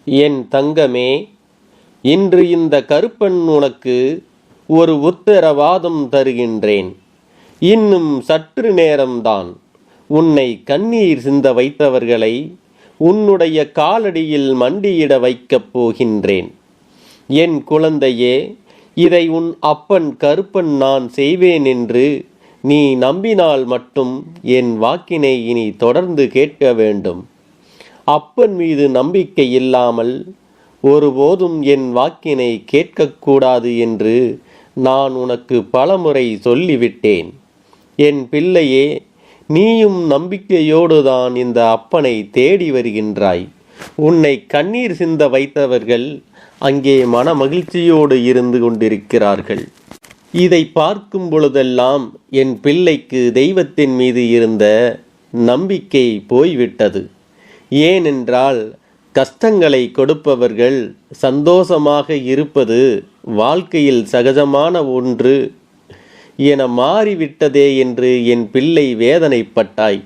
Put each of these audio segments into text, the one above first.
என் தங்கமே, இன்று இந்த கருப்பன் உனக்கு ஒரு உத்தரவாதம் தருகின்றேன். இன்னும் சற்று நேரம்தான். உன்னை கண்ணீர் சிந்த வைத்தவர்களை உன்னுடைய காலடியில் மண்டியிட வைக்கப் போகின்றேன். என் குழந்தையே, இதை உன் அப்பன் கருப்பன் நான் செய்வேன் என்று நீ நம்பினால் மட்டும் என் வாக்கினை இனி தொடர்ந்து கேட்க வேண்டும். அப்பன் மீது நம்பிக்கை இல்லாமல் ஒருபோதும் என் வாக்கினை கேட்கக்கூடாது என்று நான் உனக்கு பலமுறை சொல்லிவிட்டேன். என் பிள்ளையே, நீயும் நம்பிக்கையோடு தான் இந்த அப்பனை தேடி வருகின்றாய். உன்னை கண்ணீர் சிந்த வைத்தவர்கள் அங்கே மன மகிழ்ச்சியோடு இருந்து கொண்டிருக்கிறார்கள். இதை பார்க்கும் பொழுதெல்லாம் என் பிள்ளைக்கு தெய்வத்தின் மீது இருந்த நம்பிக்கை போய்விட்டது. ஏனென்றால் கஷ்டங்களை கொடுப்பவர்கள் சந்தோஷமாக இருப்பது வாழ்க்கையில் சகஜமான ஒன்று என மாறிவிட்டதே என்று என் பிள்ளை வேதனைப்பட்டாய்.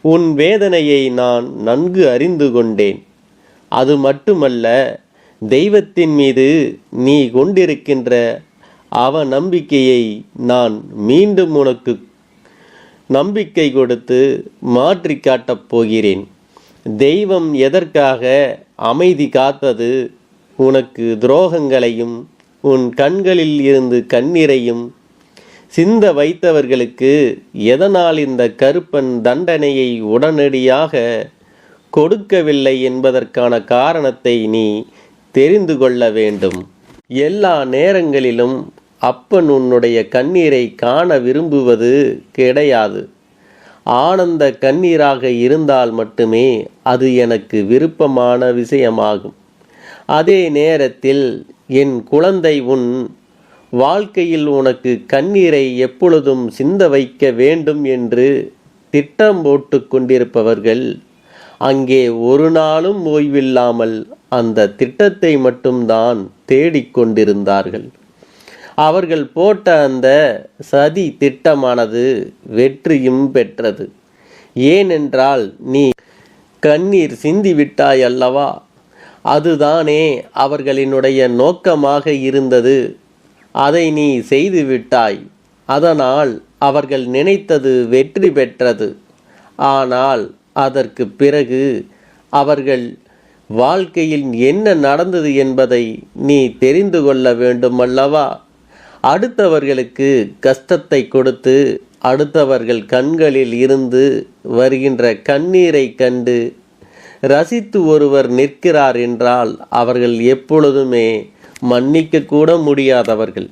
உன் வேதனையை நான் நன்கு அறிந்து கொண்டேன். அது மட்டுமல்ல, தெய்வத்தின் மீது நீ கொண்டிருக்கின்ற அவநம்பிக்கையை நான் மீண்டும் உனக்கு நம்பிக்கை கொடுத்து மாற்றி காட்டப் போகிறேன். தெய்வம் எதற்காக அமைதி காத்தது? உனக்கு துரோகங்களையும் உன் கண்களில் இருந்து கண்ணீரையும் சிந்த வைத்தவர்களுக்கு எதனால் இந்த கருப்பன் தண்டனையை உடனடியாக கொடுக்கவில்லை என்பதற்கான காரணத்தை நீ தெரிந்து கொள்ள வேண்டும். எல்லா நேரங்களிலும் அப்பன் உன்னுடைய கண்ணீரை காண விரும்புவது கிடையாது. ஆனந்த கண்ணீராக இருந்தால் மட்டுமே அது எனக்கு விருப்பமான விஷயமாகும். அதே நேரத்தில் என் குழந்தை, உன் வாழ்க்கையில் உனக்கு கண்ணீரை எப்பொழுதும் சிந்த வைக்க வேண்டும் என்று திட்டம் போட்டு கொண்டிருப்பவர்கள் அங்கே ஒரு நாளும் ஓய்வில்லாமல் அந்த திட்டத்தை மட்டும்தான் தேடிக்கொண்டிருந்தார்கள். அவர்கள் போட்ட அந்த சதி திட்டமானது வெற்றியும் பெற்றது. ஏனென்றால் நீ கண்ணீர் சிந்திவிட்டாய் அல்லவா? அதுதானே அவர்களினுடைய நோக்கமாக இருந்தது. அதை நீ செய்துவிட்டாய். அதனால் அவர்கள் நினைத்தது வெற்றி பெற்றது. ஆனால் அதற்கு பிறகு அவர்கள் வாழ்க்கையில் என்ன நடந்தது என்பதை நீ தெரிந்து கொள்ள வேண்டும் அல்லவா? அடுத்தவர்களுக்கு கஷ்டத்தை கொடுத்து அடுத்தவர்கள் கண்களில் இருந்து வருகின்ற கண்ணீரை கண்டு ரசித்து ஒருவர் நிற்கிறார் என்றால் அவர்கள் எப்பொழுதுமே மன்னிக்க கூட முடியாதவர்கள்.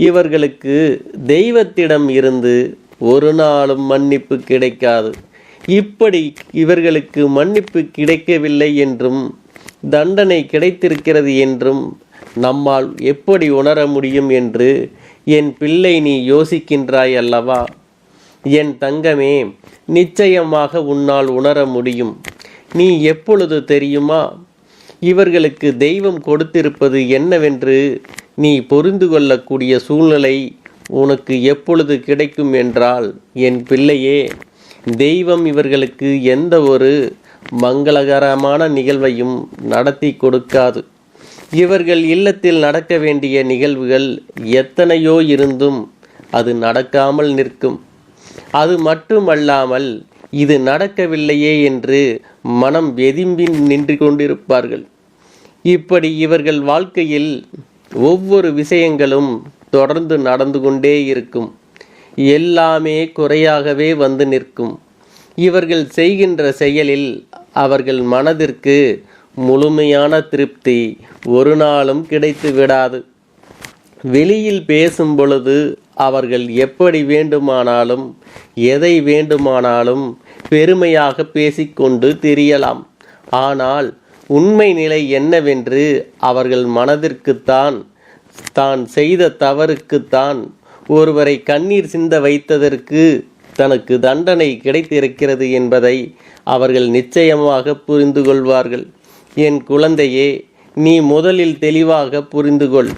இவர்களுக்கு தெய்வத்திடம் இருந்து ஒரு நாளும் மன்னிப்பு கிடைக்காது. இப்படி இவர்களுக்கு மன்னிப்பு கிடைக்கவில்லை என்றும் தண்டனை கிடைத்திருக்கிறது என்றும் நம்மால் எப்படி உணர முடியும் என்று என் பிள்ளை நீ யோசிக்கின்றாய் அல்லவா? என் தங்கமே, நிச்சயமாக உன்னால் உணர முடியும். நீ எப்பொழுது தெரியுமா? இவர்களுக்கு தெய்வம் கொடுத்திருப்பது என்னவென்று நீ புரிந்து கொள்ளக்கூடிய சூழ்நிலை உனக்கு எப்பொழுது கிடைக்கும் என்றால், என் பிள்ளையே, தெய்வம் இவர்களுக்கு எந்த ஒரு மங்களகரமான நிகழ்வையும் நடத்தி கொடுக்காது. இவர்கள் இல்லத்தில் நடக்க வேண்டிய நிகழ்வுகள் எத்தனையோ இருந்தும் அது நடக்காமல் நிற்கும். அது மட்டுமல்லாமல் இது நடக்கவில்லையே என்று மனம் வெதும்பி நின்று கொண்டிருப்பார்கள். இப்படி இவர்கள் வாழ்க்கையில் ஒவ்வொரு விஷயங்களும் தொடர்ந்து நடந்து கொண்டே இருக்கும். எல்லாமே குறையாகவே வந்து நிற்கும். இவர்கள் செய்கின்ற செயலில் அவர்கள் மனதிற்கு முழுமையான திருப்தி ஒரு நாளும் கிடைத்து விடாது. வெளியில் பேசும் பொழுது அவர்கள் எப்படி வேண்டுமானாலும் எதை வேண்டுமானாலும் பெருமையாக பேசிக்கொண்டு திரியலாம். ஆனால் உண்மை நிலை என்னவென்று அவர்கள் மனதிற்குத்தான் தான் செய்த தவறுக்குத்தான் ஒருவரை கண்ணீர் சிந்த வைத்ததற்கு தனக்கு தண்டனை கிடைத்திருக்கிறது என்பதை அவர்கள் நிச்சயமாக புரிந்து கொள்வார்கள். என் குழந்தையே, நீ முதலில் தெளிவாக புரிந்து கொள்.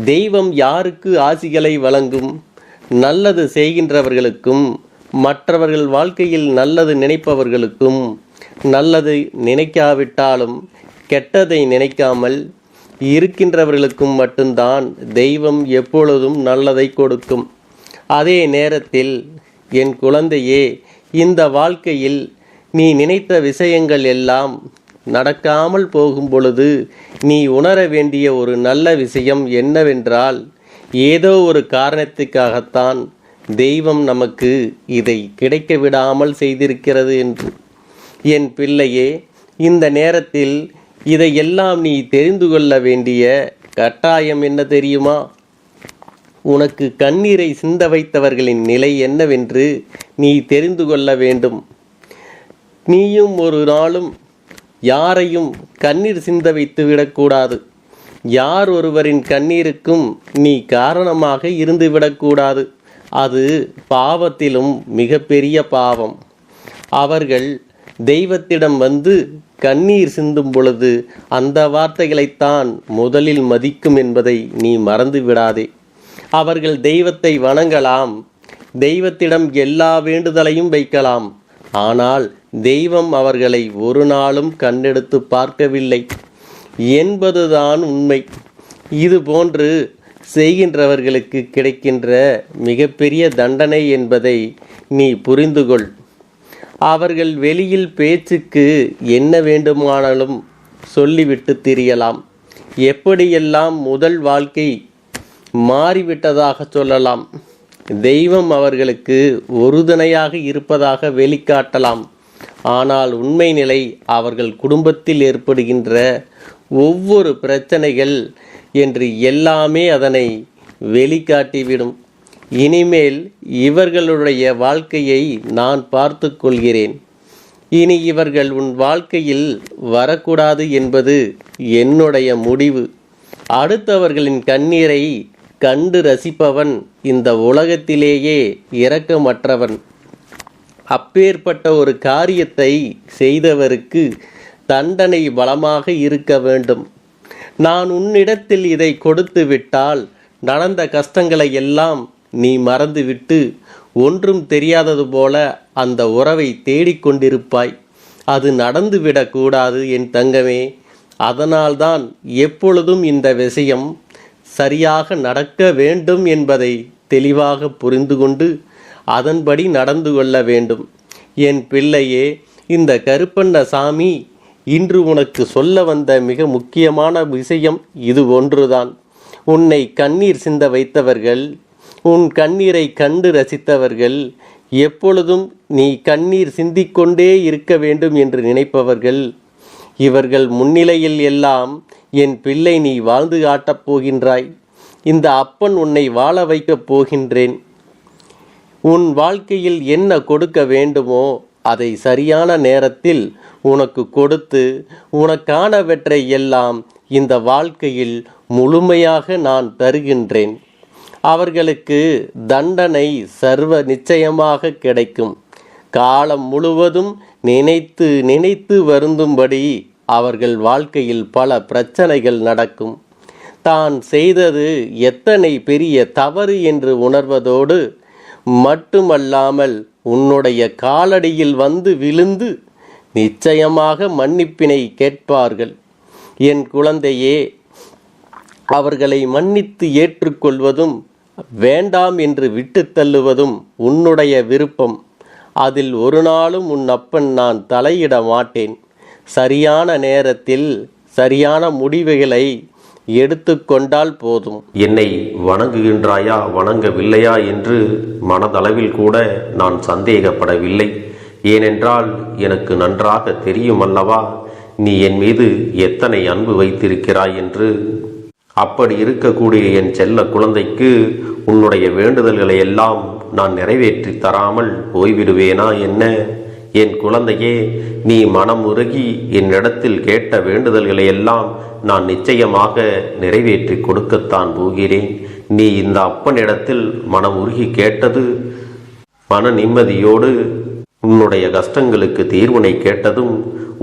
தெய்வம் யாருக்கு ஆசிகளை வழங்கும்? நல்லது செய்கின்றவர்களுக்கும் மற்றவர்கள் வாழ்க்கையில் நல்லது நினைப்பவர்களுக்கும், நல்லது நினைக்காவிட்டாலும் கெட்டதை நினைக்காமல் இருக்கின்றவர்களுக்கும் மட்டும்தான் தெய்வம் எப்பொழுதும் நல்லதை கொடுக்கும். அதே நேரத்தில் என் குழந்தையே, இந்த வாழ்க்கையில் நீ நினைத்த விஷயங்கள் எல்லாம் நடக்காமல் போகும் பொழுது நீ உணர வேண்டிய ஒரு நல்ல விஷயம் என்னவென்றால், ஏதோ ஒரு காரணத்துக்காகத்தான் தெய்வம் நமக்கு இதை கிடைக்க விடாமல் செய்திருக்கிறது என்று. என் பிள்ளையே, இந்த நேரத்தில் இதையெல்லாம் நீ தெரிந்து கொள்ள வேண்டிய கட்டாயம் என்ன தெரியுமா? உனக்கு கண்ணீரை சிந்த வைத்தவர்களின் நிலை என்னவென்று நீ தெரிந்து கொள்ள வேண்டும். நீயும் ஒரு நாளும் யாரையும் கண்ணீர் சிந்த வைத்து விடக்கூடாது. யார் ஒருவரின் கண்ணீருக்கும் நீ காரணமாக இருந்து விடக்கூடாது. அது பாவத்திலும் மிகப்பெரிய பாவம். அவர்கள் தெய்வத்திடம் வந்து கண்ணீர் சிந்தும் பொழுது அந்த வார்த்தைகளைத்தான் முதலில் மதிக்கும் என்பதை நீ மறந்து விடாதே. அவர்கள் தெய்வத்தை வணங்கலாம், தெய்வத்திடம் எல்லா வேண்டுதலையும் வைக்கலாம். ஆனால் தெய்வம் அவர்களை ஒரு நாளும் கண்ணெடுத்து பார்க்கவில்லை என்பதுதான் உண்மை. இது போன்று செய்கின்றவர்களுக்கு கிடைக்கின்ற மிகப்பெரிய தண்டனை என்பதை நீ புரிந்து கொள். அவர்கள் வெளியில் பேச்சுக்கு என்ன வேண்டுமானாலும் சொல்லிவிட்டு திரியலாம். எப்படியெல்லாம் முதல் வாழ்க்கை மாறிவிட்டதாக சொல்லலாம். தெய்வம் அவர்களுக்கு உறுதுணையாக இருப்பதாக வெளிக்காட்டலாம். ஆனால் உண்மை நிலை அவர்கள் குடும்பத்தில் ஏற்படுகின்ற ஒவ்வொரு பிரச்சனைகள் என்று எல்லாமே அதனை வெளிக்காட்டிவிடும். இனிமேல் இவர்களுடைய வாழ்க்கையை நான் பார்த்து கொள்கிறேன். இனி இவர்கள் உன் வாழ்க்கையில் வரக்கூடாது என்பது என்னுடைய முடிவு. அடுத்தவர்களின் கண்ணீரை கண்டு ரசிப்பவன் இந்த உலகத்திலேயே இரக்கமற்றவன். அப்பேற்பட்ட ஒரு காரியத்தை செய்தவருக்கு தண்டனை பலமாக இருக்க வேண்டும். நான் உன்னிடத்தில் இதை கொடுத்து விட்டால் நடந்த கஷ்டங்களை எல்லாம் நீ மறந்துவிட்டு ஒன்றும் தெரியாதது போல அந்த உறவை தேடிக்கொண்டிருப்பாய். அது நடந்துவிடக்கூடாது என் தங்கமே. அதனால்தான் எப்பொழுதும் இந்த விஷயம் சரியாக நடக்க வேண்டும் என்பதை தெளிவாக புரிந்து கொண்டு அதன்படி நடந்து கொள்ள வேண்டும். என் பிள்ளையே, இந்த கருப்பண்ணசாமி இன்று உனக்கு சொல்ல வந்த மிக முக்கியமான விஷயம் இது ஒன்றுதான். உன்னை கண்ணீர் சிந்த வைத்தவர்கள், உன் கண்ணீரை கண்டு ரசித்தவர்கள், எப்பொழுதும் நீ கண்ணீர் சிந்திக்கொண்டே இருக்க வேண்டும் என்று நினைப்பவர்கள், இவர்கள் முன்னிலையில் எல்லாம் என் பிள்ளை நீ வாழ்ந்து காட்டப் போகின்றாய். இந்த அப்பன் உன்னை வாழ வைக்கப் போகின்றேன். உன் வாழ்க்கையில் என்ன கொடுக்க வேண்டுமோ அதை சரியான நேரத்தில் உனக்கு கொடுத்து உனக்கானவற்றை எல்லாம் இந்த வாழ்க்கையில் முழுமையாக நான் தருகின்றேன். அவர்களுக்கு தண்டனை சர்வ நிச்சயமாக கிடைக்கும். காலம் முழுவதும் நினைத்து நினைத்து வருந்தும்படி அவர்கள் வாழ்க்கையில் பல பிரச்சனைகள் நடக்கும். தான் செய்தது எத்தனை பெரிய தவறு என்று உணர்வதோடு மட்டுமல்லாமல் உன்னுடைய காலடியில் வந்து விழுந்து நிச்சயமாக மன்னிப்பினை கேட்பார்கள். என் குழந்தையே, அவர்களை மன்னித்து ஏற்றுக்கொள்வதும் வேண்டாம் என்று விட்டு தள்ளுவதும் உன்னுடைய விருப்பம். அதில் ஒரு நாளும் உன் அப்பன் நான் தலையிட மாட்டேன். சரியான நேரத்தில் சரியான முடிவுகளை எடுத்துக்கொண்டால் போதும். என்னை வணங்குகின்றாயா வணங்கவில்லையா என்று மனதளவில் கூட நான் சந்தேகப்படவில்லை. ஏனென்றால் எனக்கு நன்றாக தெரியும் அல்லவா நீ என் மீது எத்தனை அன்பு வைத்திருக்கிறாய் என்று. அப்படி இருக்கக்கூடிய என் செல்ல குழந்தைக்கு உன்னுடைய வேண்டுதல்களை எல்லாம் நான் நிறைவேற்றி தராமல் போய்விடுவேனா என்ன? என் குழந்தையே, நீ மனம் உருகி என்னிடத்தில் கேட்ட வேண்டுதல்களை எல்லாம் நான் நிச்சயமாக நிறைவேற்றி கொடுக்கத்தான் போகிறேன். நீ இந்த அப்பனிடத்தில் மனம் உருகி கேட்டது, மன நிம்மதியோடு உன்னுடைய கஷ்டங்களுக்கு தீர்வினை கேட்டதும்,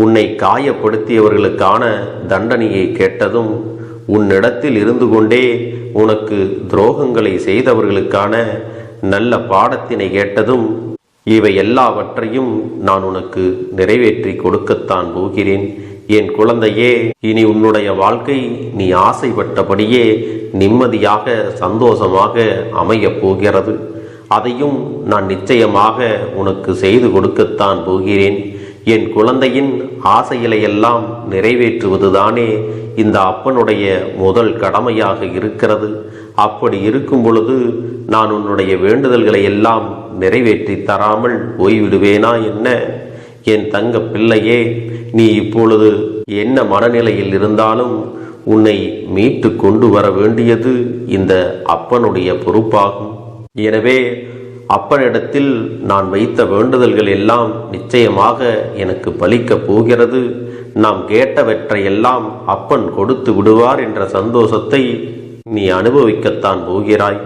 உன்னை காயப்படுத்தியவர்களுக்கான தண்டனையை கேட்டதும், உன்னிடத்தில் இருந்து கொண்டே உனக்கு துரோகங்களை செய்தவர்களுக்கான நல்ல பாடத்தினை கேட்டதும், இவை எல்லாவற்றையும் நான் உனக்கு நிறைவேற்றி கொடுக்கத்தான் போகிறேன். என் குழந்தையே, இனி உன்னுடைய வாழ்க்கை நீ ஆசைப்பட்டபடியே நிம்மதியாக சந்தோஷமாக அமையப் போகிறது. அதையும் நான் நிச்சயமாக உனக்கு செய்து கொடுக்கத்தான் போகிறேன். என் குழந்தையின் ஆசைகளை எல்லாம் நிறைவேற்றுவதுதானே இந்த அப்பனுடைய முதல் கடமையாக இருக்கிறது. அப்படி இருக்கும் பொழுது நான் உன்னுடைய வேண்டுதல்களை எல்லாம் நிறைவேற்றி தராமல் போய்விடுவேனா என்ன? என் தங்க பிள்ளையே, நீ இப்பொழுது என்ன மனநிலையில் இருந்தாலும் உன்னை மீட்டு கொண்டு வர வேண்டியது இந்த அப்பனுடைய பொறுப்பாகும். எனவே அப்பனிடத்தில் நான் வைத்த வேண்டுதல்கள் எல்லாம் நிச்சயமாக எனக்கு பலிக்கப் போகிறது. நாம் கேட்டவற்றை எல்லாம் அப்பன் கொடுத்து விடுவார் என்ற சந்தோஷத்தை நீ அனுபவிக்கத்தான் போகிறாய்.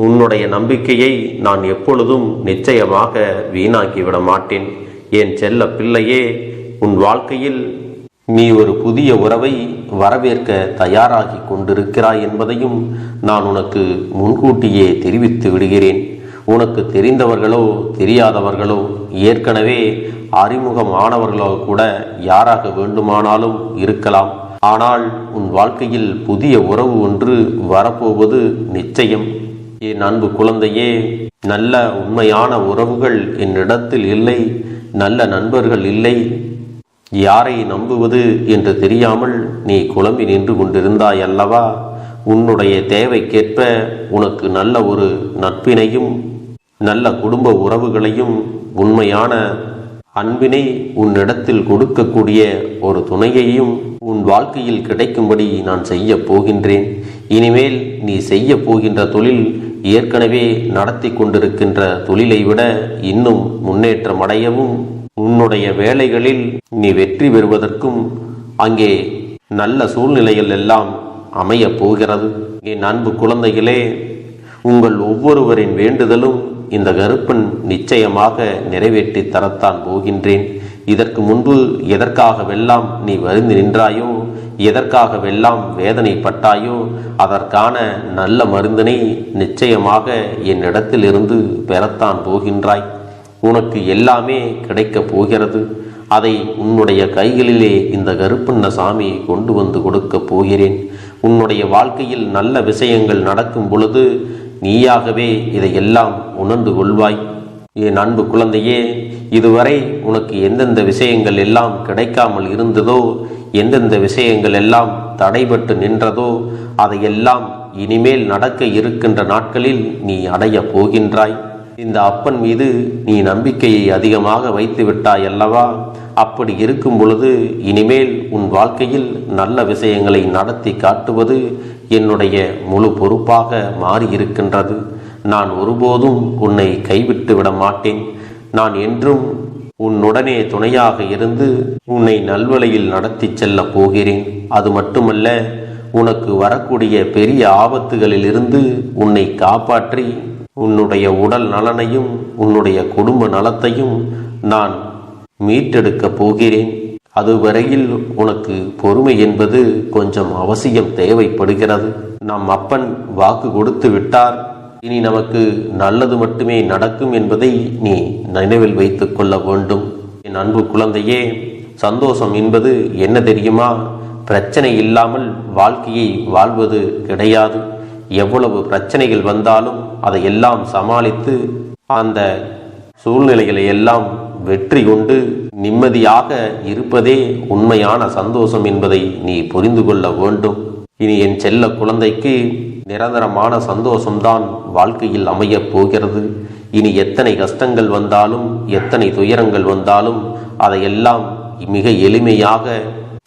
உன்னுடைய நம்பிக்கையை நான் எப்பொழுதும் நிச்சயமாக வீணாக்கிவிட மாட்டேன். என் செல்ல பிள்ளையே, உன் வாழ்க்கையில் நீ ஒரு புதிய உறவை வரவேற்க தயாராகி கொண்டிருக்கிறாய் என்பதையும் நான் உனக்கு முன்கூட்டியே தெரிவித்து விடுகிறேன். உனக்கு தெரிந்தவர்களோ தெரியாதவர்களோ, ஏற்கனவே அறிமுகமானவர்களோ கூட யாராக வேண்டுமானாலும் இருக்கலாம். ஆனால் உன் வாழ்க்கையில் புதிய உறவு ஒன்று வரப்போவது நிச்சயம். என் அன்பு குழந்தையே, நல்ல உண்மையான உறவுகள் என்னிடத்தில் இல்லை, நல்ல நண்பர்கள் இல்லை. யாரை நம்புவது என்று தெரியாமல் நீ குழம்பி நின்று கொண்டிருந்தாய் அல்லவா? உன்னுடைய தேவைக்கேற்ப உனக்கு நல்ல ஒரு நட்பினையும் நல்ல குடும்ப உறவுகளையும் உண்மையான அன்பினை உன்னிடத்தில் கொடுக்கக்கூடிய ஒரு துணையையும் உன் வாழ்க்கையில் கிடைக்கும்படி நான் செய்ய போகின்றேன். இனிமேல் நீ செய்ய போகின்ற தொழில் ஏற்கனவே நடத்தி கொண்டிருக்கின்ற தொழிலை விட இன்னும் முன்னேற்றம் அடையவும், உன்னுடைய வேலைகளில் நீ வெற்றி பெறுவதற்கும் அங்கே நல்ல சூழ்நிலைகள் எல்லாம் அமையப் போகிறது. என் அன்பு குழந்தைகளே, உங்கள் ஒவ்வொருவரின் வேண்டுதலும் இந்த கருப்பன் நிச்சயமாக நிறைவேற்றி தரத்தான் போகின்றேன். இதற்கு முன்பு எதற்காகவெல்லாம் நீ வருந்தி நின்றாயோ, எதற்காகவெல்லாம் வேதனைப்பட்டாயோ, அதற்கான நல்ல மருந்தினை நிச்சயமாக என்னிடத்திலிருந்து பெறத்தான் போகின்றாய். உனக்கு எல்லாமே கிடைக்கப் போகிறது. அதை உன்னுடைய கைகளிலே இந்த கருப்பண்ண சாமி கொண்டு வந்து கொடுக்கப் போகிறேன். உன்னுடைய வாழ்க்கையில் நல்ல விஷயங்கள் நடக்கும் பொழுது நீயாகவே இதையெல்லாம் உணர்ந்து கொள்வாய். என் அன்பு குழந்தையே, இதுவரை உனக்கு எந்தெந்த விஷயங்கள் எல்லாம் கிடைக்காமல் இருந்ததோ, எந்தெந்த விஷயங்கள் எல்லாம் தடைபட்டு நின்றதோ, அதையெல்லாம் இனிமேல் நடக்க இருக்கின்ற நாட்களில் நீ அடைய போகின்றாய். இந்த அப்பன் மீது நீ நம்பிக்கையை அதிகமாக வைத்து விட்டாய் அல்லவா? அப்படி இருக்கும் பொழுது இனிமேல் உன் வாழ்க்கையில் நல்ல விஷயங்களை நடத்தி காட்டுவது என்னுடைய முழு பொறுப்பாக மாறியிருக்கின்றது. நான் ஒருபோதும் உன்னை கைவிட்டு விட மாட்டேன். நான் என்றும் உன்னுடனே துணையாக இருந்து உன்னை நல்வழியில் நடத்தி செல்ல போகிறேன். அது மட்டுமல்ல, உனக்கு வரக்கூடிய பெரிய ஆபத்துகளில் இருந்து உன்னை காப்பாற்றி உன்னுடைய உடல் நலனையும் உன்னுடைய குடும்ப நலத்தையும் நான் மீட்டெடுக்கப் போகிறேன். அதுவரையில் உனக்கு பொறுமை என்பது கொஞ்சம் அவசியம் தேவைப்படுகிறது. நம் அப்பன் வாக்கு கொடுத்து விட்டார். இனி நமக்கு நல்லது மட்டுமே நடக்கும் என்பதை நீ நினைவில் வைத்துக் கொள்ள வேண்டும். என் அன்பு குழந்தையே, சந்தோஷம் என்பது என்ன தெரியுமா? பிரச்சனை இல்லாமல் வாழ்க்கையை வாழ்வது கிடையாது. எவ்வளவு பிரச்சனைகள் வந்தாலும் அதையெல்லாம் சமாளித்து அந்த சூழ்நிலைகளை எல்லாம் வெற்றி கொண்டு நிம்மதியாக இருப்பதே உண்மையான சந்தோஷம் என்பதை நீ புரிந்து கொள்ள வேண்டும். இனி என் செல்ல குழந்தைக்கு நிரந்தரமான சந்தோஷம்தான் வாழ்க்கையில் அமையப் போகிறது. இனி எத்தனை கஷ்டங்கள் வந்தாலும், எத்தனை துயரங்கள் வந்தாலும் அதையெல்லாம் மிக எளிமையாக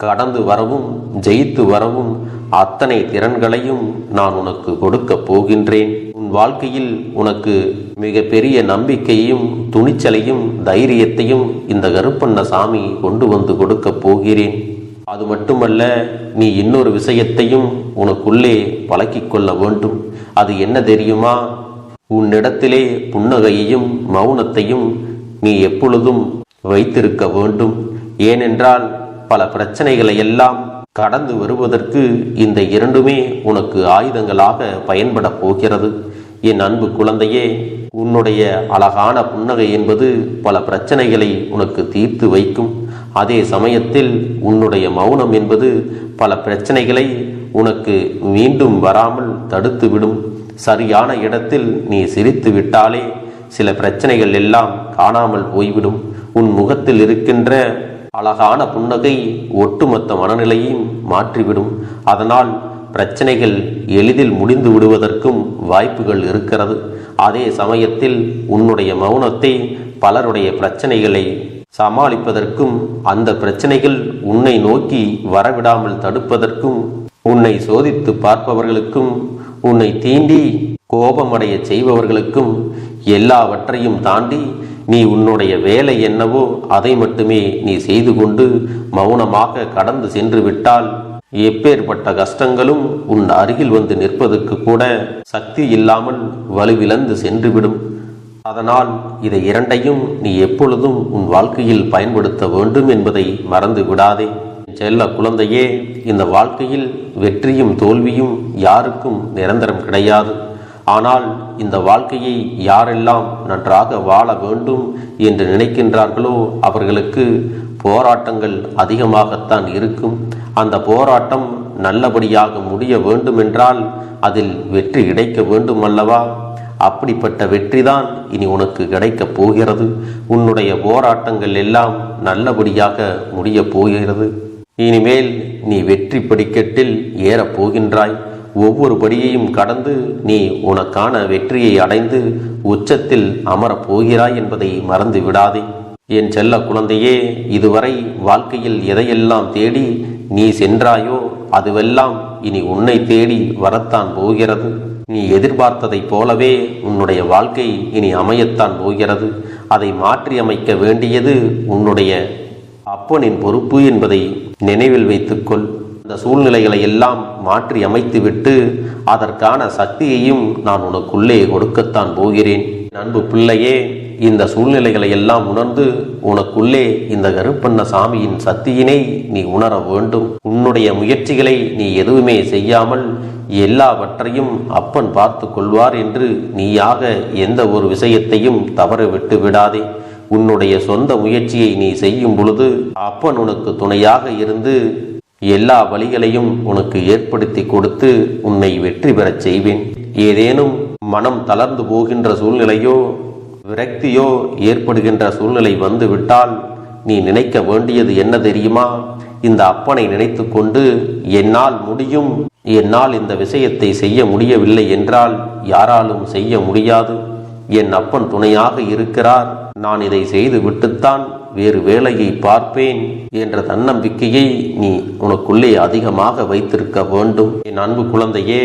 கடந்து வரவும் ஜெயித்து வரவும் அத்தனை திறன்களையும் நான் உனக்கு கொடுக்கப் போகின்றேன். உன் வாழ்க்கையில் உனக்கு மிக பெரிய நம்பிக்கையையும் துணிச்சலையும் தைரியத்தையும் இந்த கருப்பண்ண சாமி கொண்டு வந்து கொடுக்கப் போகிறேன். அது மட்டுமல்ல, நீ இன்னொரு விஷயத்தையும் உனக்குள்ளே பழக்கிக் கொள்ள வேண்டும். அது என்ன தெரியுமா? உன்னிடத்திலே புன்னகையையும் மௌனத்தையும் நீ எப்பொழுதும் வைத்திருக்க வேண்டும். ஏனென்றால் பல பிரச்சனைகளை எல்லாம் கடந்து வருவதற்கு இந்த இரண்டுமே உனக்கு ஆயுதங்களாக பயன்பட போகிறது. என் அன்பு குழந்தையே, உன்னுடைய அழகான புன்னகை என்பது பல பிரச்சனைகளை உனக்கு தீர்த்து வைக்கும். அதே சமயத்தில் உன்னுடைய மௌனம் என்பது பல பிரச்சனைகளை உனக்கு மீண்டும் வராமல் தடுத்துவிடும். சரியான இடத்தில் நீ சிரித்து விட்டாலே சில பிரச்சனைகள் எல்லாம் காணாமல் போய்விடும். உன் முகத்தில் இருக்கின்ற அழகான புன்னகை ஒட்டுமொத்த மனநிலையும் மாற்றிவிடும். அதனால் பிரச்சனைகள் எளிதில் முடிந்து விடுவதற்கும் வாய்ப்புகள் இருக்கிறது. அதே சமயத்தில் உன்னுடைய மௌனத்தை பலருடைய பிரச்சனைகளை சமாளிப்பதற்கும் அந்த பிரச்சனைகள் உன்னை நோக்கி வரவிடாமல் தடுப்பதற்கும் உன்னை சோதித்து பார்ப்பவர்களுக்கும் உன்னை தீண்டி கோபமடைய செய்பவர்களுக்கும் எல்லாவற்றையும் தாண்டி நீ உன்னுடைய வேலை என்னவோ அதை மட்டுமே நீ செய்து கொண்டு மௌனமாக கடந்து சென்று விட்டால் எப்பேற்பட்ட கஷ்டங்களும் உன் அருகில் வந்து நிற்பதற்கு கூட சக்தி இல்லாமல் வலுவிழந்து சென்றுவிடும். அதனால் இதை இரண்டையும் நீ எப்பொழுதும் உன் வாழ்க்கையில் பயன்படுத்த வேண்டும் என்பதை மறந்து விடாதே. செல்ல குழந்தையே, இந்த வாழ்க்கையில் வெற்றியும் தோல்வியும் யாருக்கும் நிரந்தரம் கிடையாது. ஆனால் இந்த வாழ்க்கையை யாரெல்லாம் நன்றாக வாழ வேண்டும் என்று நினைக்கின்றார்களோ அவர்களுக்கு போராட்டங்கள் அதிகமாகத்தான் இருக்கும். அந்த போராட்டம் நல்லபடியாக முடிய வேண்டுமென்றால் அதில் வெற்றி கிடைக்க வேண்டும் அல்லவா? அப்படிப்பட்ட வெற்றிதான் இனி உனக்கு கிடைக்கப் போகிறது. உன்னுடைய போராட்டங்கள் எல்லாம் நல்லபடியாக முடியப் போகிறது. இனிமேல் நீ வெற்றி படிக்கட்டில் ஏறப் போகின்றாய். ஒவ்வொரு படியையும் கடந்து நீ உனக்கான வெற்றியை அடைந்து உச்சத்தில் அமரப் போகிறாய் என்பதை மறந்து விடாதே. என் செல்ல குழந்தையே, இதுவரை வாழ்க்கையில் எதையெல்லாம் தேடி நீ சென்றாயோ அதுவெல்லாம் இனி உன்னை தேடி வரத்தான் போகிறது. நீ எதிர்பார்த்ததைப் போலவே உன்னுடைய வாழ்க்கை இனி அமையத்தான் போகிறது. அதை மாற்றி அமைக்க வேண்டியது உன்னுடைய அப்பனின் பொறுப்பு என்பதை நினைவில் வைத்துக்கொள். அந்த சூழ்நிலைகளை எல்லாம் மாற்றி அமைத்துவிட்டு அதற்கான சக்தியையும் நான் உனக்குள்ளே கொடுக்கத்தான் போகிறேன். அன்பு பிள்ளையே, இந்த சூழ்நிலைகளை எல்லாம் உணர்ந்து உனக்குள்ளே இந்த கருப்பண்ண சாமியின் சக்தியினை நீ உணர வேண்டும். உன்னுடைய முயற்சிகளை நீ எதுவுமே செய்யாமல் எல்லாவற்றையும் அப்பன் பார்த்து கொள்வார் என்று நீயாக எந்த ஒரு விஷயத்தையும் தவற விட்டு விடாதே. உன்னுடைய சொந்த முயற்சியை நீ செய்யும் பொழுது அப்பன் உனக்கு துணையாக இருந்து எல்லா வழிகளையும் உனக்கு ஏற்படுத்தி கொடுத்து உன்னை வெற்றி பெறச் செய்வேன். ஏதேனும் மனம் தளர்ந்து போகின்ற சூழ்நிலையோ விரக்தியோ ஏற்படுகின்ற சூழ்நிலை வந்து விட்டால் நீ நினைக்க வேண்டியது என்ன தெரியுமா? இந்த அப்பனை நினைத்து கொண்டு என்னால் முடியும், என்னால் இந்த விஷயத்தை செய்ய முடியவில்லை என்றால் யாராலும் செய்ய முடியாது, என் அப்பன் துணையாக இருக்கிறார், நான் இதை செய்து விட்டுத்தான் வேறு வேலையை பார்ப்பேன் என்ற தன்னம்பிக்கையை நீ உனக்குள்ளே அதிகமாக வைத்திருக்க வேண்டும். என் அன்பு குழந்தையே,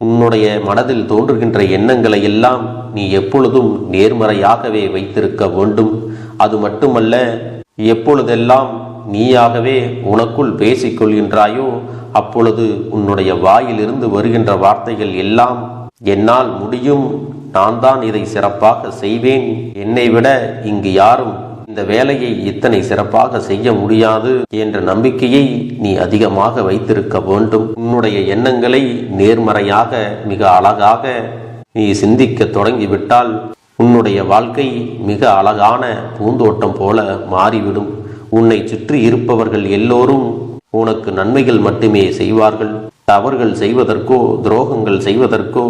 உன்னுடைய மனதில் தோன்றுகின்ற எண்ணங்களை எல்லாம் நீ எப்பொழுதும் நேர்மறையாகவே வைத்திருக்க வேண்டும். அது மட்டுமல்ல, எப்பொழுதெல்லாம் நீயாகவே உனக்குள் பேசிக்கொள்கின்றாயோ அப்பொழுது உன்னுடைய வாயிலிருந்து வருகின்ற வார்த்தைகள் எல்லாம் என்னால் முடியும், நான் தான் இதை சிறப்பாக செய்வேன், என்னை விட இங்கு யாரும் இந்த வேலையை இத்தனை சிறப்பாக செய்ய முடியாது என்ற நம்பிக்கையை நீ அதிகமாக வைத்திருக்க வேண்டும். உன்னுடைய எண்ணங்களை நேர்மறையாக மிக அழகாக நீ சிந்திக்க தொடங்கிவிட்டால் உன்னுடைய வாழ்க்கை மிக அழகான பூந்தோட்டம் போல மாறிவிடும். உன்னை சுற்றி இருப்பவர்கள் எல்லோரும் உனக்கு நன்மைகள் மட்டுமே செய்வார்கள். தவறுகள் செய்வதற்கோ துரோகங்கள் செய்வதற்கோ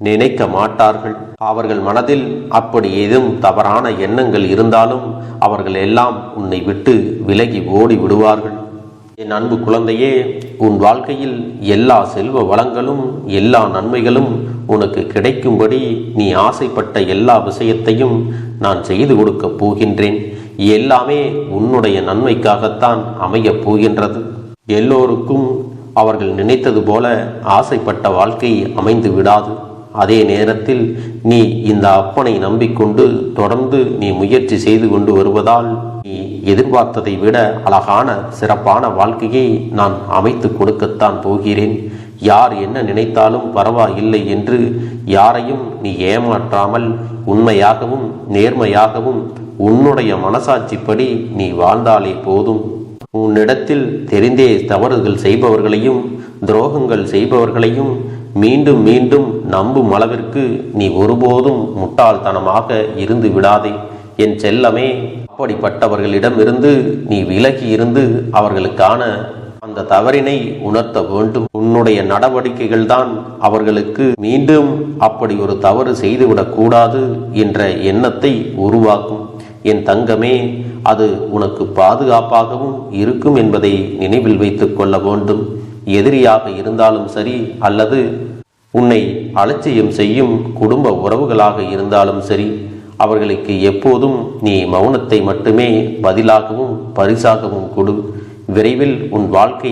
நினைக்க மாட்டார்கள். அவர்கள் மனதில் அப்படி ஏதும் தவறான எண்ணங்கள் இருந்தாலும் அவர்கள் எல்லாம் உன்னை விட்டு விலகி ஓடி விடுவார்கள். என் அன்பு குழந்தையே, உன் வாழ்க்கையில் எல்லா செல்வ வளங்களும் எல்லா நன்மைகளும் உனக்கு கிடைக்கும்படி நீ ஆசைப்பட்ட எல்லா விஷயத்தையும் நான் செய்து கொடுக்கப் போகின்றேன். எல்லாமே உன்னுடைய நன்மைக்காகத்தான் அமையப் போகின்றது. எல்லோருக்கும் அவர்கள் நினைத்தது போல ஆசைப்பட்ட வாழ்க்கை அமைந்து விடாது. அதே நேரத்தில் நீ இந்த அப்பனை நம்பிக்கொண்டு தொடர்ந்து நீ முயற்சி செய்து கொண்டு வருவதால் நீ எதிர்பார்த்ததை விட அழகான சிறப்பான வாழ்க்கையை நான் அமைத்து கொடுக்கத்தான் போகிறேன். யார் என்ன நினைத்தாலும் பரவாயில்லை என்று யாரையும் நீ ஏமாற்றாமல் உண்மையாகவும் நேர்மையாகவும் உன்னுடைய மனசாட்சிப்படி நீ வாழ்ந்தாலே போதும். உன்னிடத்தில் தெரிந்தே தவறுகள் செய்பவர்களையும் துரோகங்கள் செய்பவர்களையும் மீண்டும் மீண்டும் நம்பும் அளவிற்கு நீ ஒருபோதும் முட்டாள்தனமாக இருந்து விடாதே. என் செல்லமே, அப்படிப்பட்டவர்களிடமிருந்து நீ விலகி இருந்து அவர்களுக்கான அந்த தவறினை உணர்த்த வேண்டும். உன்னுடைய நடவடிக்கைகள் தான் அவர்களுக்கு மீண்டும் அப்படி ஒரு தவறு செய்துவிடக் கூடாது என்ற எண்ணத்தை உருவாக்கும். என் தங்கமே, அது உனக்கு பாதுகாப்பாகவும் இருக்கும் என்பதை நினைவில் வைத்துக் கொள்ள வேண்டும். எதிரியாக இருந்தாலும் சரி, அல்லது உன்னை அலட்சியம் செய்யும் குடும்ப உறவுகளாக இருந்தாலும் சரி, அவர்களுக்கு எப்போதும் நீ மௌனத்தை மட்டுமே பதிலாகவும் பரிசாகவும் கொடு. விரைவில் உன் வாழ்க்கை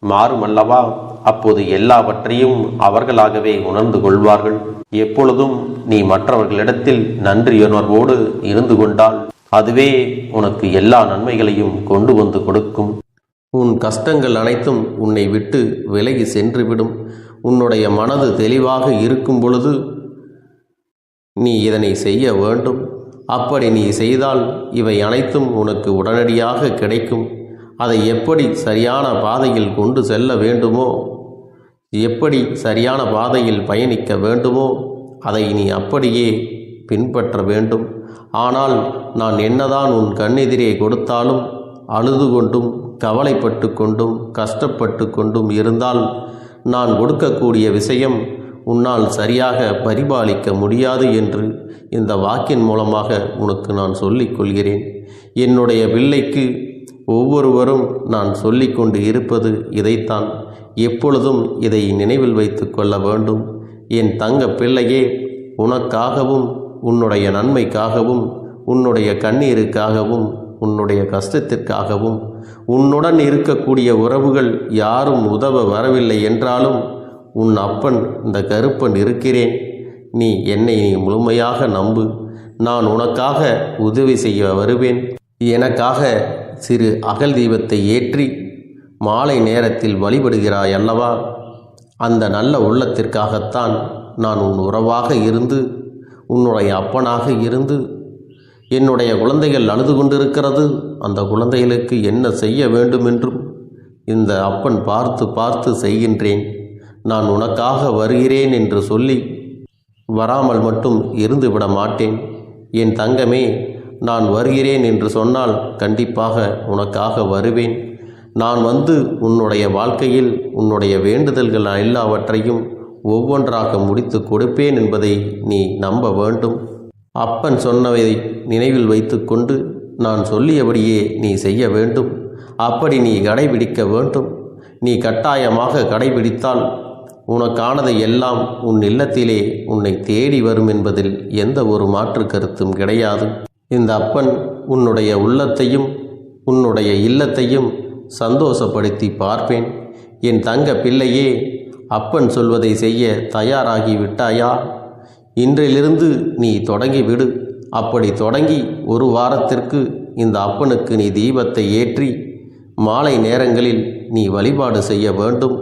மாறுமல்லவா? அப்போது எல்லாவற்றையும் அவர்களாகவே உணர்ந்து கொள்வார்கள். எப்பொழுதும் நீ மற்றவர்களிடத்தில் நன்றியுணர்வோடு இருந்து கொண்டால் அதுவே உனக்கு எல்லா நன்மைகளையும் கொண்டு வந்து கொடுக்கும். உன் கஷ்டங்கள் அனைத்தும் உன்னை விட்டு விலகி சென்றுவிடும். உன்னுடைய மனது தெளிவாக இருக்கும் பொழுது நீ இதனை செய்ய வேண்டும். அப்படி நீ செய்தால் இவை அனைத்தும் உனக்கு உடனடியாக கிடைக்கும். அதை எப்படி சரியான பாதையில் கொண்டு செல்ல வேண்டுமோ, எப்படி சரியான பாதையில் பயணிக்க வேண்டுமோ அதை நீ அப்படியே பின்பற்ற வேண்டும். ஆனால் நான் என்னதான் உன் கண்ணெதிரே கொடுத்தாலும் அழுது கொண்டும் கவலைப்பட்டு கொண்டும் கஷ்டப்பட்டு கொண்டும் இருந்தால் நான் கொடுக்கக்கூடிய விஷயம் உன்னால் சரியாக பரிபாலிக்க முடியாது என்று இந்த வாக்கின் மூலமாக உனக்கு நான் சொல்லிக் கொள்கிறேன். என்னுடைய பிள்ளைக்கு ஒவ்வொருவரும் நான் சொல்லிக்கொண்டு இருப்பது இதைத்தான். எப்பொழுதும் இதை நினைவில் வைத்து கொள்ள வேண்டும். என் தங்க பிள்ளையே, உனக்காகவும் உன்னுடைய நன்மைக்காகவும் உன்னுடைய கண்ணீருக்காகவும் உன்னுடைய கஷ்டத்திற்காகவும் உன்னுடன் இருக்கக்கூடிய உறவுகள் யாரும் உதவ வரவில்லை என்றாலும் உன் அப்பன் இந்த கருப்பன் இருக்கிறேன். நீ என்னை முழுமையாக நம்பு. நான் உனக்காக உதவி செய்ய வருவேன். எனக்காக சிறு அகல் தீபத்தை ஏற்றி மாலை நேரத்தில் வழிபடுகிறாய் அல்லவா? அந்த நல்ல உள்ளத்திற்காகத்தான் நான் உன் உறவாக இருந்து உன்னுடைய அப்பனாக இருந்து என்னுடைய குழந்தைகள் அழுது கொண்டிருக்கிறது, அந்த குழந்தைகளுக்கு என்ன செய்ய வேண்டும் என்றும் இந்த அப்பன் பார்த்து பார்த்து செய்கின்றேன். நான் உனக்காக வருகிறேன் என்று சொல்லி வராமல் மட்டும் இருந்து விட மாட்டேன். என் தங்கமே, நான் வருகிறேன் என்று சொன்னால் கண்டிப்பாக உனக்காக வருவேன். நான் வந்து உன்னுடைய வாழ்க்கையில் உன்னுடைய வேண்டுதல்கள் எல்லாவற்றையும் ஒவ்வொன்றாக முடித்து கொடுப்பேன் என்பதை நீ நம்ப வேண்டும். அப்பன் சொன்னவை நினைவில் வைத்துக்கொண்டு நான் சொல்லியபடியே நீ செய்ய வேண்டும். அப்படி நீ கடைபிடிக்க வேண்டும். நீ கட்டாயமாக கடைபிடித்தால் உனக்கானதை எல்லாம் உன் இல்லத்திலே உன்னை தேடி வரும் என்பதில் எந்த ஒரு மாற்று கருத்தும் கிடையாது. இந்த அப்பன் உன்னுடைய உள்ளத்தையும் உன்னுடைய இல்லத்தையும் சந்தோஷப்படுத்தி பார்ப்பேன். என் தங்க பிள்ளையே, அப்பன் சொல்வதை செய்ய தயாராகி விட்டாயா? இன்றிலிருந்து நீ தொடங்கிவிடு. அப்படி தொடங்கி ஒரு வாரத்திற்கு இந்த அப்பனுக்கு நீ தீபத்தை ஏற்றி மாலை நேரங்களில் நீ வழிபாடு செய்ய வேண்டும்.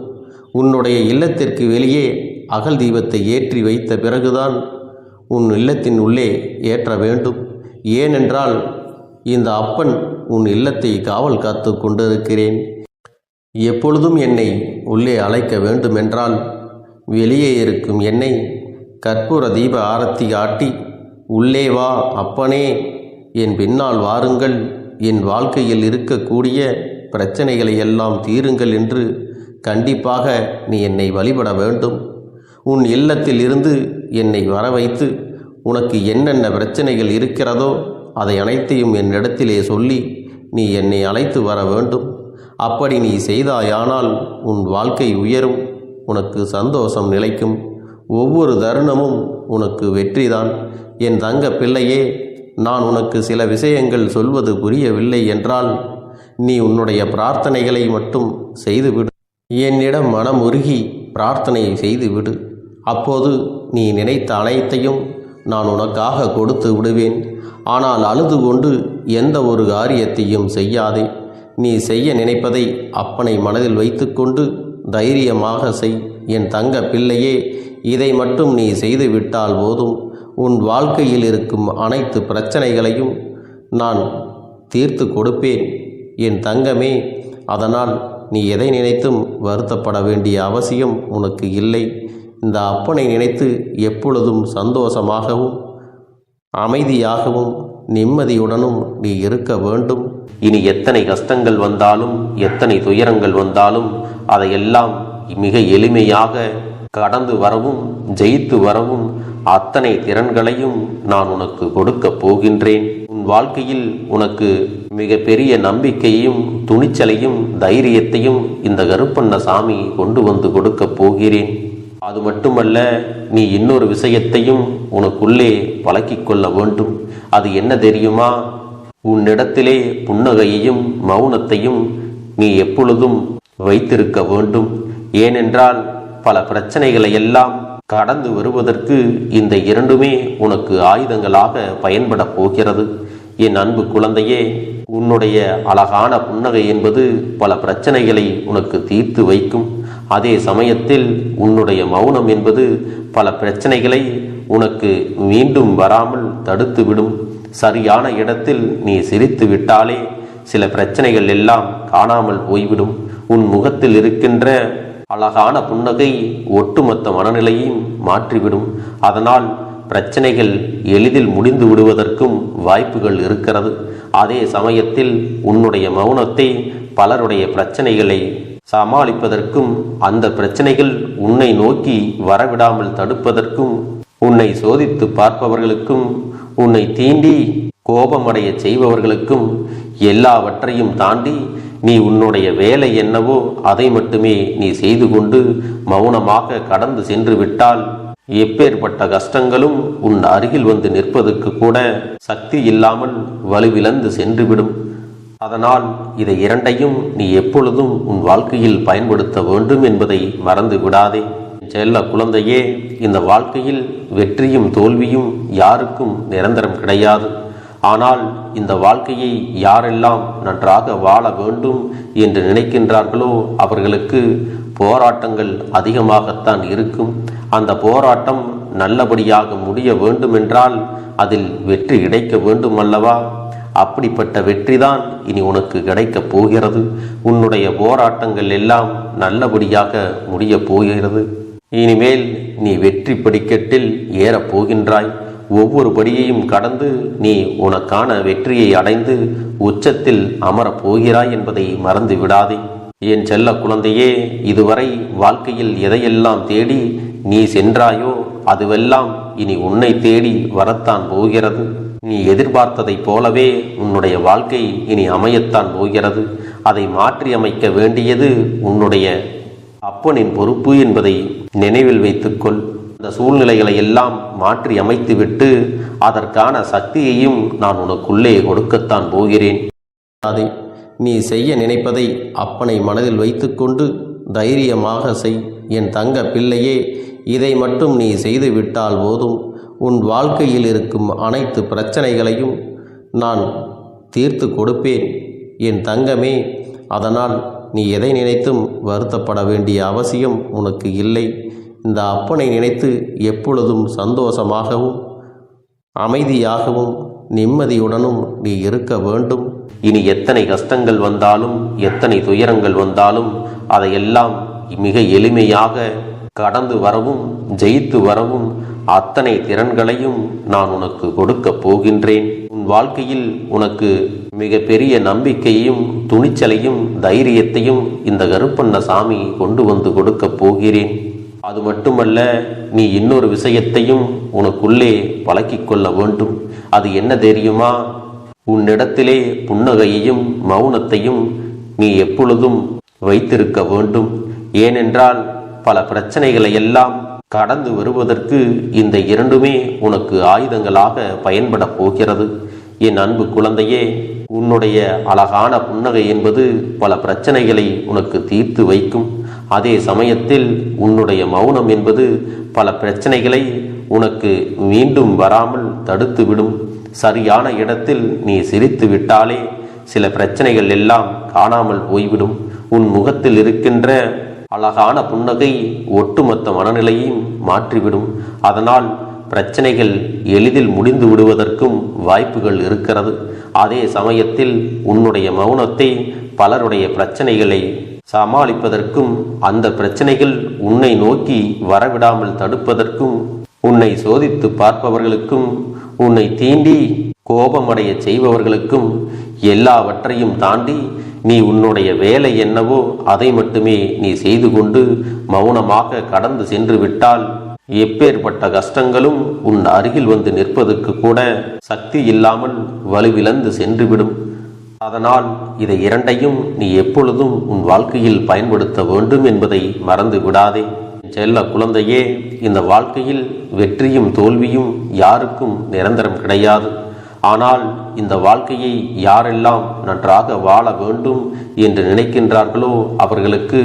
உன்னுடைய இல்லத்திற்கு வெளியே அகல் தீபத்தை ஏற்றி வைத்த பிறகுதான் உன் இல்லத்தின் உள்ளே ஏற்ற வேண்டும். ஏனென்றால் இந்த அப்பன் உன் இல்லத்தை காவல் காத்து கொண்டிருக்கிறேன். எப்பொழுதும் என்னை உள்ளே அழைக்க வேண்டுமென்றால் வெளியே இருக்கும் என்னை கற்பூர தீப ஆரத்தி காட்டி உள்ளே வா அப்பனே, என் பின்னால் வாருங்கள், என் வாழ்க்கையில் இருக்கக்கூடிய பிரச்சனைகளை எல்லாம் தீருங்கள் என்று கண்டிப்பாக நீ என்னை வழிபட வேண்டும். உன் இல்லத்தில் இருந்து என்னை வர வைத்து உனக்கு என்னென்ன பிரச்சனைகள் இருக்கிறதோ அதை அனைத்தையும் என்னிடத்திலே சொல்லி நீ என்னை அழைத்து வர வேண்டும். அப்படி நீ செய்தாயானால் உன் வாழ்க்கை உயரும், உனக்கு சந்தோஷம் நிலைக்கும். ஒவ்வொரு தருணமும் உனக்கு வெற்றிதான். என் தங்க பிள்ளையே, நான் உனக்கு சில விஷயங்கள் சொல்வது புரியவில்லை என்றால் நீ உன்னுடைய பிரார்த்தனைகளை மட்டும் செய்துவிடு. என்னிடம் மனம் உருகி பிரார்த்தனை செய்துவிடு. அப்போது நீ நினைத்த அனைத்தையும் நான் உனக்காக கொடுத்து விடுவேன். ஆனால் அழுது கொண்டு எந்த ஒரு காரியத்தையும் செய்யாதே. நீ செய்ய நினைப்பதை அப்பனை மனதில் வைத்துக்கொண்டு தைரியமாக செய். என் தங்க பிள்ளையே, இதை மட்டும் நீ செய்துவிட்டால் போதும். உன் வாழ்க்கையில் இருக்கும் அனைத்து பிரச்சனைகளையும் நான் தீர்த்து கொடுப்பேன் என் தங்கமே. அதனால் நீ எதை நினைத்தும் வருத்தப்பட வேண்டிய அவசியம் உனக்கு இல்லை. இந்த அப்பனை நினைத்து எப்பொழுதும் சந்தோஷமாகவும் அமைதியாகவும் நிம்மதியுடனும் நீ இருக்க வேண்டும். இனி எத்தனை கஷ்டங்கள் வந்தாலும் எத்தனை துயரங்கள் வந்தாலும் அதையெல்லாம் மிக எளிமையாக கடந்து வரவும் ஜெயித்து வரவும் அத்தனை திறன்களையும் நான் உனக்கு கொடுக்க போகின்றேன். உன் வாழ்க்கையில் உனக்கு மிக பெரிய நம்பிக்கையையும் துணிச்சலையும் தைரியத்தையும் இந்த கருப்பண்ணசாமி கொண்டு வந்து கொடுக்க போகிறேன். அது மட்டுமல்ல, நீ இன்னொரு விஷயத்தையும் உனக்குள்ளே பழக்கிக் கொள்ள வேண்டும். அது என்ன தெரியுமா? உன்னிடத்திலே புன்னகையையும் மௌனத்தையும் நீ எப்பொழுதும் வைத்திருக்க வேண்டும். ஏனென்றால் பல பிரச்சனைகளை எல்லாம் கடந்து வருவதற்கு இந்த இரண்டுமே உனக்கு ஆயுதங்களாக பயன்பட போகிறது. என் அன்பு குழந்தையே, உன்னுடைய அழகான புன்னகை என்பது பல பிரச்சனைகளை உனக்கு தீர்த்து வைக்கும். அதே சமயத்தில் உன்னுடைய மௌனம் என்பது பல பிரச்சனைகளை உனக்கு மீண்டும் வராமல் தடுத்துவிடும். சரியான இடத்தில் நீ சிரித்து விட்டாலே சில பிரச்சனைகள் எல்லாம் காணாமல் போய்விடும். உன் முகத்தில் இருக்கின்ற அழகான புன்னகை ஒட்டுமொத்த மனநிலையையும் மாற்றிவிடும். அதனால் பிரச்சனைகள் எளிதில் முடிந்து விடுவதற்கும் வாய்ப்புகள் இருக்கிறது. அதே சமயத்தில் உன்னுடைய மௌனத்தை பலருடைய பிரச்சனைகளை சமாளிப்பதற்கும் அந்த பிரச்சனைகள் உன்னை நோக்கி வரவிடாமல் தடுப்பதற்கும் உன்னை சோதித்து பார்ப்பவர்களுக்கும் உன்னை தீண்டி கோபமடைய செய்பவர்களுக்கும் எல்லாவற்றையும் தாண்டி நீ உன்னுடைய வேலை என்னவோ அதை மட்டுமே நீ செய்து கொண்டு மௌனமாக கடந்து சென்று விட்டால் எப்பேற்பட்ட கஷ்டங்களும் உன் அருகில் வந்து நிற்பதற்கு கூட சக்தி இல்லாமல் வலுவிழந்து சென்றுவிடும். அதனால் இதை இரண்டையும் நீ எப்பொழுதும் உன் வாழ்க்கையில் பயன்படுத்த வேண்டும் என்பதை மறந்து விடாதே. செல்ல குழந்தையே, இந்த வாழ்க்கையில் வெற்றியும் தோல்வியும் யாருக்கும் நிரந்தரம் கிடையாது. ஆனால் இந்த வாழ்க்கையை யாரெல்லாம் நன்றாக வாழ வேண்டும் என்று நினைக்கின்றார்களோ அவர்களுக்கு போராட்டங்கள் அதிகமாகத்தான் இருக்கும். அந்த போராட்டம் நல்லபடியாக முடிய வேண்டுமென்றால் அதில் வெற்றி கிடைக்க வேண்டும் அல்லவா? அப்படிப்பட்ட வெற்றிதான் இனி உனக்கு கிடைக்கப் போகிறது. உன்னுடைய போராட்டங்கள் எல்லாம் நல்லபடியாக முடிய போகிறது. இனிமேல் நீ வெற்றி படிக்கட்டில் ஏறப் போகின்றாய். ஒவ்வொரு படியையும் கடந்து நீ உனக்கான வெற்றியை அடைந்து உச்சத்தில் அமரப் போகிறாய் என்பதை மறந்து விடாதே. என் செல்ல குழந்தையே, இதுவரை வாழ்க்கையில் எதையெல்லாம் தேடி நீ சென்றாயோ அதுவெல்லாம் இனி உன்னை தேடி வரத்தான் போகிறது. நீ எதிர்பார்த்ததைப் போலவே உன்னுடைய வாழ்க்கை இனி அமையத்தான் போகிறது. அதை மாற்றி அமைக்க வேண்டியது உன்னுடைய அப்பனின் பொறுப்பு என்பதை நினைவில் வைத்துக்கொள். அந்த சூழ்நிலைகளை எல்லாம் மாற்றி அமைத்துவிட்டு அதற்கான சக்தியையும் நான் உனக்குள்ளே கொடுக்கத்தான் போகிறேன். அதை நீ செய்ய நினைப்பதை அப்பனை மனதில் வைத்துக்கொண்டு தைரியமாக செய். என் தங்க பிள்ளையே, இதை மட்டும் நீ செய்து விட்டால் போதும். உன் வாழ்க்கையில் இருக்கும் அனைத்து பிரச்சனைகளையும் நான் தீர்த்து கொடுப்பேன் என் தங்கமே. அதனால் நீ எதை நினைத்தும் வருத்தப்பட வேண்டிய அவசியம் உனக்கு இல்லை. இந்த அப்பனை நினைத்து எப்பொழுதும் சந்தோஷமாகவும் அமைதியாகவும் நிம்மதியுடனும் நீ இருக்க வேண்டும். இனி எத்தனை கஷ்டங்கள் வந்தாலும் எத்தனை துயரங்கள் வந்தாலும் அதையெல்லாம் மிக எளிமையாக கடந்து வரவும் ஜெயித்து வரவும் அத்தனை திறன்களையும் நான் உனக்கு கொடுக்க போகின்றேன். உன் வாழ்க்கையில் உனக்கு மிக பெரிய நம்பிக்கையையும் துணிச்சலையும் தைரியத்தையும் இந்த கருப்பண்ணசாமி கொண்டு வந்து கொடுக்க போகிறேன். அது மட்டுமல்ல, நீ இன்னொரு விஷயத்தையும் உனக்குள்ளே பழக்கிக் கொள்ள வேண்டும். அது என்ன தெரியுமா? உன்னிடத்திலே புன்னகையையும் மௌனத்தையும் நீ எப்பொழுதும் வைத்திருக்க வேண்டும். ஏனென்றால் பல பிரச்சனைகளை எல்லாம் கடந்து வருவதற்கு இந்த இரண்டுமே உனக்கு ஆயுதங்களாக பயன்பட போகிறது. என் அன்பு குழந்தையே, உன்னுடைய அழகான புன்னகை என்பது பல பிரச்சனைகளை உனக்கு தீர்த்து வைக்கும். அதே சமயத்தில் உன்னுடைய மௌனம் என்பது பல பிரச்சனைகளை உனக்கு மீண்டும் வராமல் தடுத்துவிடும். சரியான இடத்தில் நீ சிரித்து விட்டாலே சில பிரச்சனைகள் எல்லாம் காணாமல் போய்விடும். உன் முகத்தில் இருக்கின்ற அழகான புன்னகை ஒட்டுமொத்த மனநிலையையும் மாற்றிவிடும். அதனால் பிரச்சனைகள் எளிதில் முடிந்து விடுவதற்கும் வாய்ப்புகள் இருக்கிறது. அதே சமயத்தில் உன்னுடைய மௌனத்தை பலருடைய பிரச்சனைகளை சமாளிப்பதற்கும் அந்த பிரச்சனைகள் உன்னை நோக்கி வரவிடாமல் தடுப்பதற்கும் உன்னை சோதித்து பார்ப்பவர்களுக்கும் உன்னை தீண்டி கோபமடைய செய்பவர்களுக்கும் எல்லாவற்றையும் தாண்டி நீ உன்னுடைய வேலை என்னவோ அதை மட்டுமே நீ செய்து கொண்டு மௌனமாக கடந்து சென்று விட்டால் எப்பேற்பட்ட கஷ்டங்களும் உன் அருகில் வந்து நிற்பதற்கு கூட சக்தி இல்லாமல் வலுவிழந்து சென்றுவிடும். அதனால் இதை இரண்டையும் நீ எப்பொழுதும் உன் வாழ்க்கையில் பயன்படுத்த வேண்டும் என்பதை மறந்து விடாதே. செல்ல குழந்தையே, இந்த வாழ்க்கையில் வெற்றியும் தோல்வியும் யாருக்கும் நிரந்தரம் கிடையாது. ஆனால் இந்த வாழ்க்கையை யாரெல்லாம் நன்றாக வாழ வேண்டும் என்று நினைக்கின்றார்களோ அவர்களுக்கு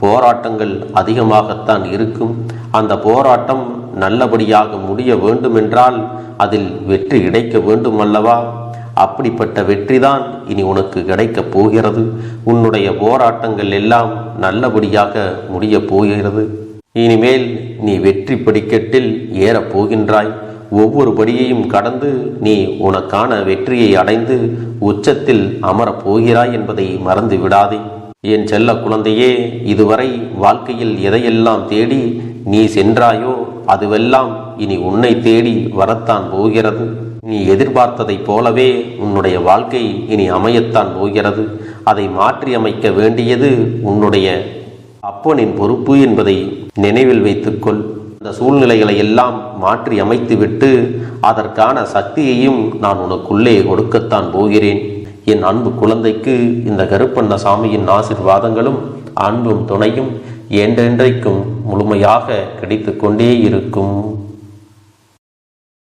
போராட்டங்கள் அதிகமாகத்தான் இருக்கும். அந்த போராட்டம் நல்லபடியாக முடிய வேண்டுமென்றால் அதில் வெற்றி கிடைக்க வேண்டும் அல்லவா? அப்படிப்பட்ட வெற்றிதான் இனி உனக்கு கிடைக்கப் போகிறது. உன்னுடைய போராட்டங்கள் எல்லாம் நல்லபடியாக முடிய போகிறது. இனிமேல் நீ வெற்றி படிக்கட்டில் ஏறப் போகின்றாய். ஒவ்வொரு படியையும் கடந்து நீ உனக்கான வெற்றியை அடைந்து உச்சத்தில் அமரப் போகிறாய் என்பதை மறந்து விடாதே. என் செல்ல குழந்தையே, இதுவரை வாழ்க்கையில் எதையெல்லாம் தேடி நீ சென்றாயோ அதுவெல்லாம் இனி உன்னை தேடி வரத்தான் போகிறது. நீ எதிர்பார்த்ததைப் போலவே உன்னுடைய வாழ்க்கை இனி அமையத்தான் போகிறது. அதை மாற்றி அமைக்க வேண்டியது உன்னுடைய அப்பனின் பொறுப்பு என்பதை நினைவில் வைத்துக்கொள். இந்த சூழ்நிலைகளை எல்லாம் மாற்றி அமைத்துவிட்டு அதற்கான சக்தியையும் நான் உனக்குள்ளே கொடுக்கத்தான் போகிறேன். என் அன்பு குழந்தைக்கு இந்த கருப்பண்ணசாமியின் ஆசீர்வாதங்களும் அன்பும் துணையும் என்றென்றைக்கும் முழுமையாக கிடைத்து கொண்டே இருக்கும்.